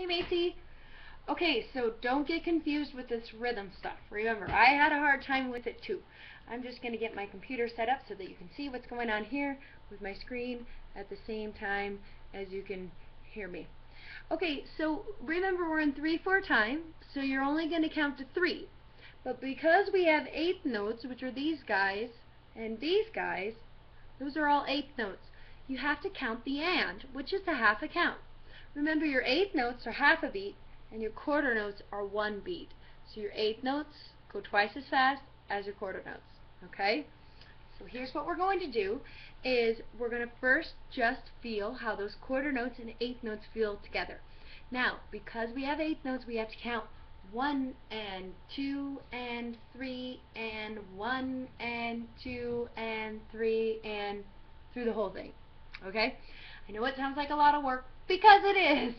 Hey, Macy. Okay, so don't get confused with this rhythm stuff. Remember, I had a hard time with it too. I'm just going to get my computer set up so that you can see what's going on here with my screen at the same time as you can hear me. Okay, so remember we're in 3/4 time, so you're only going to count to 3. But because we have eighth notes, which are these guys and these guys, those are all eighth notes. You have to count the and, which is the half a count. Remember, your eighth notes are half a beat, and your quarter notes are 1 beat. So your eighth notes go twice as fast as your quarter notes. Okay? So here's what we're going to do, is we're going to first just feel how those quarter notes and eighth notes feel together. Now, because we have eighth notes, we have to count 1 and 2 and 3 and 1 and 2 and 3 and through the whole thing. Okay? I know it sounds like a lot of work, because it is.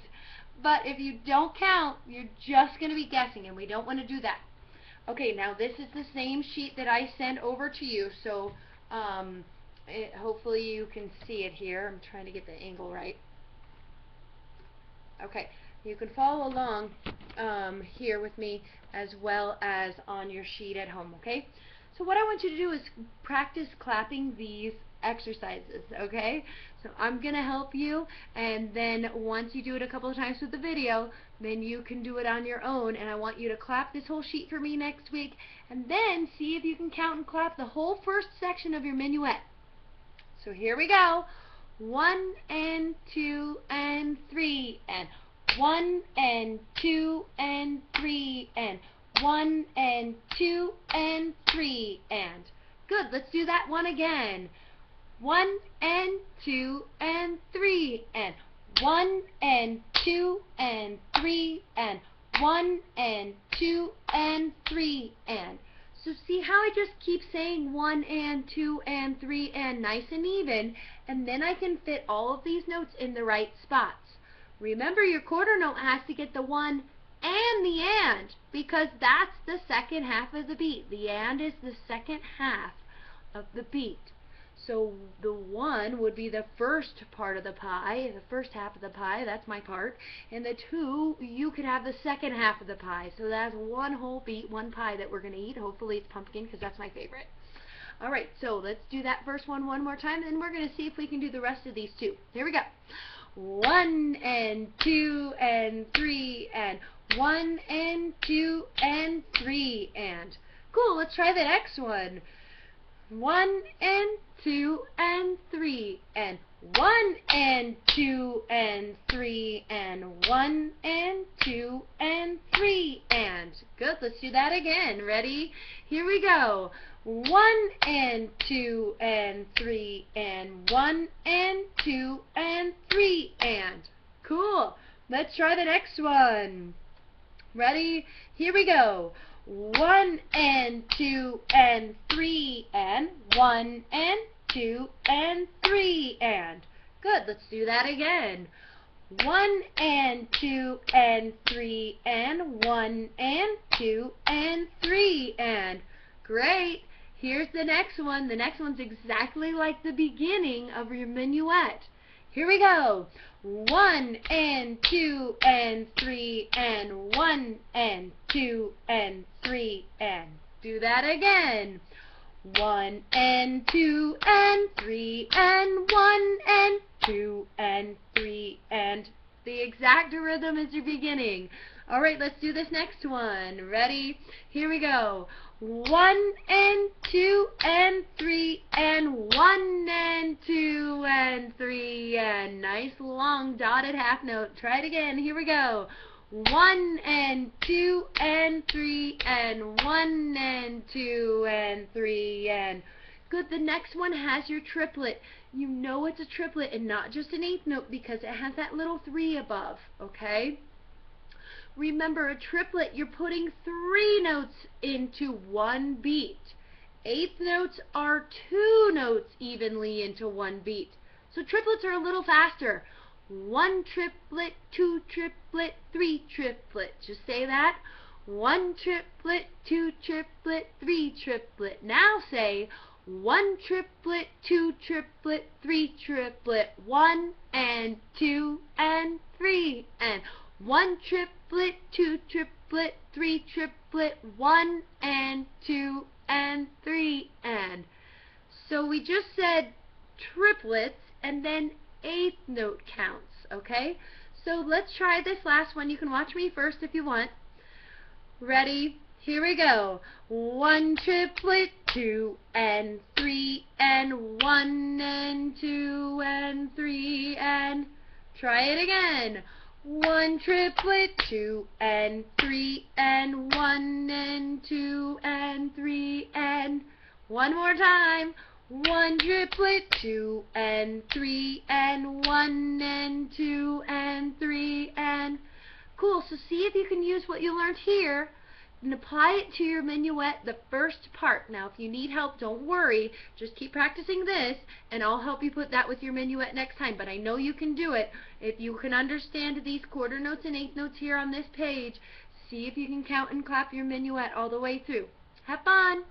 But if you don't count, you're just going to be guessing, and we don't want to do that. Okay, now this is the same sheet that I sent over to you, so hopefully you can see it here. I'm trying to get the angle right. Okay, you can follow along here with me as well as on your sheet at home, okay? So what I want you to do is practice clapping these exercises, okay? So I'm going to help you, and then once you do it a couple of times with the video, then you can do it on your own, and I want you to clap this whole sheet for me next week, and then see if you can count and clap the whole first section of your minuet. So here we go. 1 and 2 and 3 and 1 and 2 and 3 and 1 and 2 and 3 and. Good, let's do that one again. 1 and 2 and 3 and 1 and 2 and 3 and 1 and 2 and 3 and. So see how I just keep saying 1 and 2 and 3 and nice and even, and then I can fit all of these notes in the right spots. Remember, your quarter note has to get the 1 and the and, because that's the second half of the beat. The and is the second half of the beat. So the 1 would be the first part of the pie, the first half of the pie, that's my part, and the 2, you could have the second half of the pie. So that's one whole beat, one pie that we're going to eat. Hopefully it's pumpkin, because that's my favorite. Alright, so let's do that first one more time, and we're going to see if we can do the rest of these too. Here we go. 1 and 2 and 3 and 1 and 2 and 3 and. Cool, let's try the next one. 1 and 2 and 3 and 1 and 2 and 3 and 1 and 2 and 3 and. Good, let's do that again. Ready? Here we go. 1 and 2 and 3 and 1 and 2 and 3 and. Cool. Let's try the next one. Ready? Here we go. 1 and 2 and 3 and 1 and 2 and 3 and. Good, let's do that again. 1 and 2 and 3 and 1 and 2 and 3 and. Great. Here's the next one. The next one's exactly like the beginning of your minuet. Here we go. 1 and 2 and 3 and 1 and 2 and 3 and. Do that again. 1 and 2 and 3 and 1 and 2 and 3 and. The exact rhythm as your beginning. Alright, let's do this next one. Ready? Here we go. 1 and 2 and 3 and 1 and 2 and 3 and. Nice long dotted half note. Try it again. Here we go. 1 and 2 and 3 and 1 and 2 and 3 and. Good, the next one has your triplet. You know it's a triplet and not just an eighth note because it has that little 3 above, okay? Remember, a triplet, you're putting 3 notes into one beat. Eighth notes are 2 notes evenly into one beat. So triplets are a little faster. 1 triplet, 2 triplet, 3 triplet. Just say that. 1 triplet, 2 triplet, 3 triplet. Now say 1 triplet, 2 triplet, 3 triplet, 1 and 2 and 3 and 1 triplet, 2 triplet, 3 triplet, 1 and 2 and 3 and. So we just said triplets and then eighth note counts, okay? So let's try this last one. You can watch me first if you want. Ready? Here we go. 1 triplet, 2 and 3 and 1 and 2 and 3 and. Try it again. 1 triplet, 2 and 3 and 1 and 2 and 3 and. One more time. 1 triplet, 2 and 3 and 1 and 2 and 3 and. Cool, so see if you can use what you learned here and apply it to your minuet, the first part. Now if you need help, don't worry, just keep practicing this and I'll help you put that with your minuet next time, but I know you can do it. If you can understand these quarter notes and eighth notes here on this page, see if you can count and clap your minuet all the way through. Have fun!